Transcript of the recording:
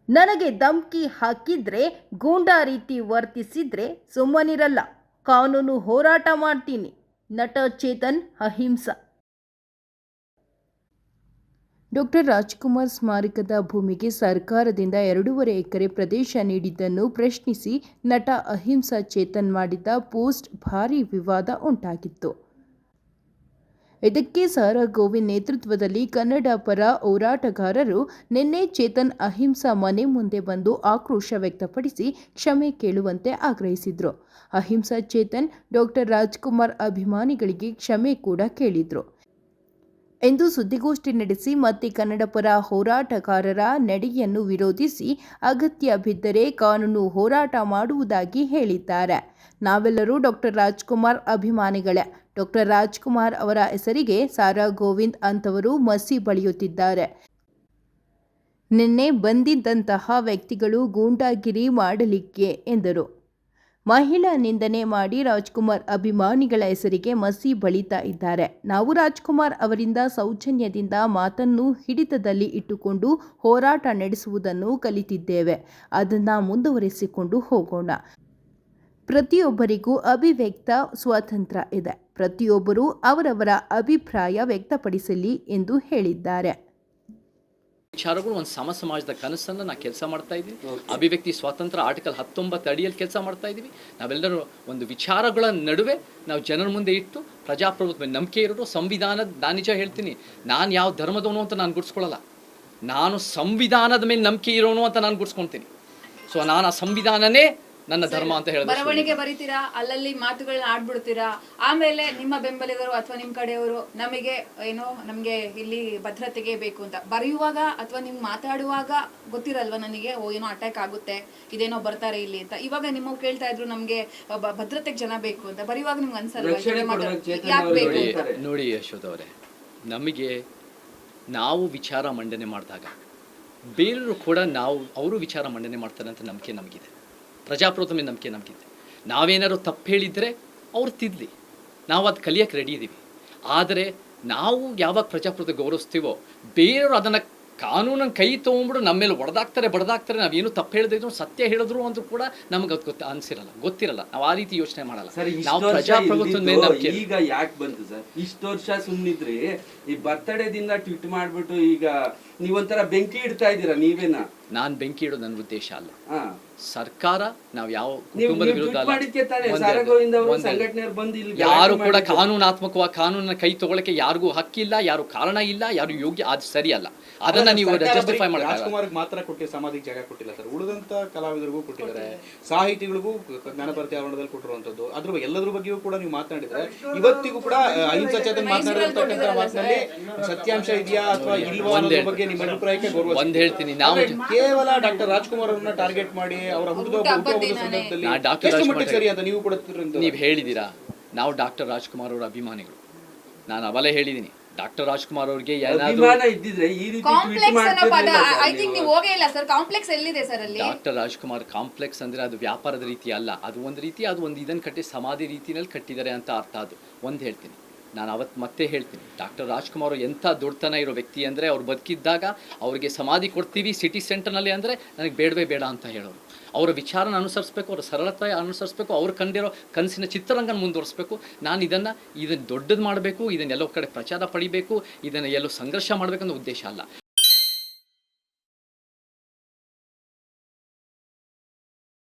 ನನಗೆ ಧಮ್ಕಿ ಹಾಕಿದ್ರೆ, ಗೂಂಡಾ ರೀತಿ ವರ್ತಿಸಿದ್ರೆ ಸುಮ್ಮನಿರಲ್ಲ, ಕಾನೂನು ಹೋರಾಟ ಮಾಡ್ತೀನಿ. ನಟ ಚೇತನ್ ಅಹಿಂಸಾ. ಡಾಕ್ಟರ್ ರಾಜ್ಕುಮಾರ್ ಸ್ಮಾರಕದ ಭೂಮಿಗೆ ಸರ್ಕಾರದಿಂದ 2.5 ಎಕರೆ ಪ್ರದೇಶ ನೀಡಿದ್ದನ್ನು ಪ್ರಶ್ನಿಸಿ ನಟ ಅಹಿಂಸಾ ಚೇತನ್ ಮಾಡಿದ್ದ ಪೋಸ್ಟ್ ಭಾರೀ ವಿವಾದ ಉಂಟಾಗಿತ್ತು. ಇದಕ್ಕೆ ಸಾರಾ ಗೋವಿಂದ್ ನೇತೃತ್ವದಲ್ಲಿ ಕನ್ನಡ ಪರ ಹೋರಾಟಗಾರರು ನಿನ್ನೆ ಚೇತನ್ ಅಹಿಂಸಾ ಮನೆ ಮುಂದೆ ಬಂದು ಆಕ್ರೋಶ ವ್ಯಕ್ತಪಡಿಸಿ ಕ್ಷಮೆ ಕೇಳುವಂತೆ ಆಗ್ರಹಿಸಿದ್ರು. ಅಹಿಂಸಾ ಚೇತನ್ ಡಾಕ್ಟರ್ ರಾಜ್ಕುಮಾರ್ ಅಭಿಮಾನಿಗಳಿಗೆ ಕ್ಷಮೆ ಕೂಡ ಕೇಳಿದ್ರು ಎಂದು ಸುದ್ದಿಗೋಷ್ಠಿ ನಡೆಸಿ ಮತ್ತೆ ಕನ್ನಡ ಪರ ಹೋರಾಟಗಾರರ ನಡೆಯನ್ನು ವಿರೋಧಿಸಿ ಅಗತ್ಯ ಬಿದ್ದರೆ ಕಾನೂನು ಹೋರಾಟ ಮಾಡುವುದಾಗಿ ಹೇಳಿದ್ದಾರೆ. ನಾವೆಲ್ಲರೂ ಡಾಕ್ಟರ್ ರಾಜ್ಕುಮಾರ್ ಅಭಿಮಾನಿಗಳೇ. ಡಾಕ್ಟರ್ ರಾಜ್ಕುಮಾರ್ ಅವರ ಹೆಸರಿಗೆ ಸಾರಾ ಗೋವಿಂದ್ ಅಂತವರು ಮಸಿ ಬಳಿಯುತ್ತಿದ್ದಾರೆ. ನಿನ್ನೆ ಬಂದಿದ್ದಂತಹ ವ್ಯಕ್ತಿಗಳು ಗೂಂಡಾಗಿರಿ ಮಾಡಲಿಕ್ಕೆ ಎಂದರು. ಮಹಿಳಾ ನಿಂದನೆ ಮಾಡಿ ರಾಜ್ಕುಮಾರ್ ಅಭಿಮಾನಿಗಳ ಹೆಸರಿಗೆ ಮಸಿ ಬಳಿತಾ ಇದ್ದಾರೆ. ನಾವು ರಾಜ್ಕುಮಾರ್ ಅವರಿಂದ ಸೌಜನ್ಯದಿಂದ ಮಾತನ್ನು ಹಿಡಿತದಲ್ಲಿ ಇಟ್ಟುಕೊಂಡು ಹೋರಾಟ ನಡೆಸುವುದನ್ನು ಕಲಿತಿದ್ದೇವೆ. ಅದನ್ನು ಮುಂದುವರಿಸಿಕೊಂಡು ಹೋಗೋಣ. ಪ್ರತಿಯೊಬ್ಬರಿಗೂ ಅಭಿವ್ಯಕ್ತ ಸ್ವಾತಂತ್ರ್ಯ ಇದೆ. ಪ್ರತಿಯೊಬ್ಬರೂ ಅವರವರ ಅಭಿಪ್ರಾಯ ವ್ಯಕ್ತಪಡಿಸಲಿ ಎಂದು ಹೇಳಿದ್ದಾರೆ. ವಿಚಾರಗಳು ಒಂದು ಸಮಾಜದ ಕನಸನ್ನು ನಾವು ಕೆಲಸ ಮಾಡ್ತಾ ಇದ್ದೀವಿ. ಅಭಿವ್ಯಕ್ತಿ ಸ್ವಾತಂತ್ರ್ಯ ಆರ್ಟಿಕಲ್ 19 ಅಡಿಯಲ್ಲಿ ಕೆಲಸ ಮಾಡ್ತಾ ಇದ್ದೀವಿ. ನಾವೆಲ್ಲರೂ ಒಂದು ವಿಚಾರಗಳ ನಡುವೆ ನಾವು ಜನರ ಮುಂದೆ ಇಟ್ಟು ಪ್ರಜಾಪ್ರಭುತ್ವ ನಂಬಿಕೆ ಇರೋದು ಸಂವಿಧಾನದ. ನಾನು ನಿಜ ಹೇಳ್ತೀನಿ, ನಾನು ಯಾವ ಧರ್ಮದವನು ಅಂತ ನಾನು ಗುರ್ಸ್ಕೊಳ್ಳಲ್ಲ. ನಾನು ಸಂವಿಧಾನದ ಮೇಲೆ ನಂಬಿಕೆ ಇರೋನು ಅಂತ ನಾನು ಗುರ್ಸ್ಕೊಳ್ತೀನಿ. ಸೊ ನಾನು ಆ ಸಂವಿಧಾನನೇ ನನ್ನ ಧರ್ಮ ಅಂತ ಹೇಳಿದ್ರೆ ಬರವಣಿಗೆ ಬರೀತೀರಾ, ಅಲ್ಲಲ್ಲಿ ಮಾತುಗಳನ್ನ ಆಡ್ಬಿಡ್ತೀರಾ, ಆಮೇಲೆ ನಿಮ್ಮ ಬೆಂಬಲಿಗರು ಅಥವಾ ನಿಮ್ಮ ಕಡೆಯವರು ನಮಗೆ ಇಲ್ಲಿ ಭದ್ರತೆಗೆ ಬೇಕು ಅಂತ ಬರೆಯುವಾಗ ಅಥವಾ ನೀವು ಮಾತಾಡುವಾಗ ಗೊತ್ತಿರಲ್ವಾ ನನಗೆ ಏನೋ ಅಟ್ಯಾಕ್ ಆಗುತ್ತೆ, ಇದೇನೋ ಬರ್ತಾರೆ ಇಲ್ಲಿ ಅಂತ. ಇವಾಗ ನಿಮ್ಮ ಕೇಳ್ತಾ ಇದ್ರು ನಮ್ಗೆ ಭದ್ರತೆಗೆ ಜನ ಬೇಕು ಅಂತ, ಬರೆಯುವಾಗ ನಿಮ್ಗೆ ಅನ್ಸಲ್ವಾ ಯಾಕೆ ಬೇಕು? ನೋಡಿ ಯಶೋಧ ಅವರೇ, ನಮಗೆ ನಾವು ವಿಚಾರ ಮಂಡನೆ ಮಾಡಿದಾಗ ಬೇರೆಯವರು ಕೂಡ ಅವರು ವಿಚಾರ ಮಂಡನೆ ಮಾಡ್ತಾರೆ ಅಂತ ನಂಬಿಕೆ ನಮಗಿದೆ. ಪ್ರಜಾಪ್ರಭುತ್ವ ಮೇಲೆ ನಂಬಿಕೆ ನಮಗಿದೆ. ನಾವೇನಾದ್ರು ತಪ್ಪು ಹೇಳಿದರೆ ಅವ್ರು ತಿದ್ದಲಿ, ನಾವು ಅದು ಕಲಿಯೋಕ್ಕೆ ರೆಡಿ ಇದ್ದೀವಿ. ಆದರೆ ನಾವು ಯಾವಾಗ ಪ್ರಜಾಪ್ರಭುತ್ವ ಗೌರವಿಸ್ತೀವೋ ಬೇರೆಯವರು ಅದನ್ನು ಕಾನೂನನ್ನು ಕೈ ತೊಗೊಂಡ್ಬಿಡು ನಮ್ಮ ಮೇಲೆ ಬಡದಾಕ್ತಾರೆ. ನಾವೇನು ತಪ್ಪು ಹೇಳಿದ್ರು ಸತ್ಯ ಹೇಳಿದ್ರು ಅಂದ್ರೂ ಕೂಡ ನಮಗೆ ಅದು ಗೊತ್ತಿರಲ್ಲ. ನಾವು ಆ ರೀತಿ ಯೋಚನೆ ಮಾಡಲ್ಲ. ನಾವು ಪ್ರಜಾಪ್ರಭುತ್ವದ ಮೇಲೆ ನಂಬಿಕೆ. ಈಗ ಯಾಕೆ ಬಂತು ಸರ್ ಇಷ್ಟು ವರ್ಷ ಸುಮ್ಮನಿದ್ರಿ? ಈ ಬರ್ತಡೇದಿಂದ ಟ್ವೀಟ್ ಮಾಡಿಬಿಟ್ಟು ಈಗ ನೀವೊಂಥರ ಬೆಂಕಿ ಇಡ್ತಾ ಇದ್ದೀರಾ. ನೀವೇನ? ನಾನು ಬೆಂಕಿ ಇಡೋದು ನನ್ನ ಉದ್ದೇಶ ಅಲ್ಲ. ಸರ್ಕಾರ ನಾವು ಯಾವ ಕುಟುಂಬದ ವಿರುದ್ಧ ಯಾರು ಕೂಡ ಕಾನೂನಾತ್ಮಕವಾಗಿ ಕಾನೂನನ್ನ ಕೈ ತಗೊಳ್ಳಕ್ಕೆ ಯಾರಿಗೂ ಹಕ್ಕಿಲ್ಲ, ಯಾರು ಕಾರಣ ಇಲ್ಲ, ಯಾರು ಯೋಗ್ಯ. ಅದು ಸರಿಯಲ್ಲ. ಅದನ್ನ ನೀವು ಜಸ್ಟಿಫೈ ಮಾಡಿ. ರಾಜ್ಕುಮಾರ್ ಮಾತ್ರ ಕೊಟ್ಟು ಸಮಾಧಿಗೆ ಜಾಗ ಕೊಟ್ಟಿಲ್ಲ ಸರ್, ಉಳಿದಂತ ಕಲಾವಿದರಿಗೂ ಕೊಟ್ಟಿದ್ದಾರೆ, ಸಾಹಿತಿಗಳಿಗೂ ಜ್ಞಾನಭಾರತಿ ಆವರಣದಲ್ಲಿ ಕೊಟ್ಟಿರುವಂತದ್ದು. ಅದ್ರ ಎಲ್ಲದ್ರ ಬಗ್ಗೆಯೂ ಕೂಡ ನೀವು ಮಾತನಾಡಿದ್ರೆ ಇವತ್ತಿಗೂ ಕೂಡ ಅಹಿಂಸಾ ಚೇತನ್ ಮಾತನಾಡಿರ್ತಕ್ಕಂಥ ಮಾತಿನಲ್ಲಿ ಸತ್ಯಾಂಶ ಇದೆಯಾ ಅಥವಾ ಇಲ್ವಾ ಅನ್ನೋದ್ರ ಬಗ್ಗೆ ನಿಮ್ಮ ಅಭಿಪ್ರಾಯಕ್ಕೆ ಗೌರವ. ಒಂದ್ ಹೇಳ್ತೀನಿ, ನಾವು ಕೇವಲ ಡಾಕ್ಟರ್ ರಾಜ್ಕುಮಾರ್ ಅವರನ್ನ ಟಾರ್ಗೆಟ್ ಮಾಡಿ ಅವರ ಹುಟ್ಟುಹಬ್ಬದ ಸಂದರ್ಭದಲ್ಲಿ ಸರಿ ಅಂತ ನೀವು ಕೂಡ ನೀವು ಹೇಳಿದ್ದೀರಾ. ನಾವು ಡಾಕ್ಟರ್ ರಾಜ್ಕುಮಾರ್ ಅವರ ಅಭಿಮಾನಿಗಳು. ನಾನು ಅವಲೇ ಹೇಳಿದ್ದೀನಿ, ಡಾಕ್ಟರ್ ರಾಜ್ಕುಮಾರ್ ಅವ್ರಿಗೆ ಡಾಕ್ಟರ್ ರಾಜ್ಕುಮಾರ್ ಕಾಂಪ್ಲೆಕ್ಸ್ ಅಂದ್ರೆ ಅದು ವ್ಯಾಪಾರದ ರೀತಿ ಅಲ್ಲ. ಅದು ಒಂದು ರೀತಿ, ಅದು ಒಂದು ಇದನ್ನು ಕಟ್ಟಿ ಸಮಾಧಿ ರೀತಿಯಲ್ಲಿ ಕಟ್ಟಿದ್ದಾರೆ ಅಂತ ಅರ್ಥ. ಅದು ಒಂದು ಹೇಳ್ತೀನಿ. ನಾನು ಅವತ್ತು ಮತ್ತೆ ಹೇಳ್ತೀನಿ, ಡಾಕ್ಟರ್ ರಾಜ್ಕುಮಾರ್ ಎಂಥ ದೊಡ್ಡತನ ಇರೋ ವ್ಯಕ್ತಿ ಅಂದರೆ ಅವ್ರು ಬದುಕಿದ್ದಾಗ ಅವ್ರಿಗೆ ಸಮಾಧಿ ಕೊಡ್ತೀವಿ ಸಿಟಿ ಸೆಂಟರ್ನಲ್ಲಿ ಅಂದರೆ ನನಗೆ ಬೇಡವೇ ಬೇಡ ಅಂತ ಹೇಳೋರು. ಅವರ ವಿಚಾರನ ಅನುಸರಿಸಬೇಕು, ಅವರ ಸರಳತೆ ಅನುಸರಿಸಬೇಕು, ಅವ್ರು ಕಂಡಿರೋ ಕನಸಿನ ಚಿತ್ರರಂಗನ ಮುಂದುವರಿಸಬೇಕು. ನಾನು ಇದನ್ನು ದೊಡ್ಡದು ಮಾಡಬೇಕು, ಇದನ್ನೆಲ್ಲೋ ಕಡೆ ಪ್ರಚಾರ ಪಡಿಬೇಕು, ಇದನ್ನು ಎಲ್ಲೋ ಸಂಘರ್ಷ ಮಾಡಬೇಕನ್ನೋ ಉದ್ದೇಶ ಅಲ್ಲ.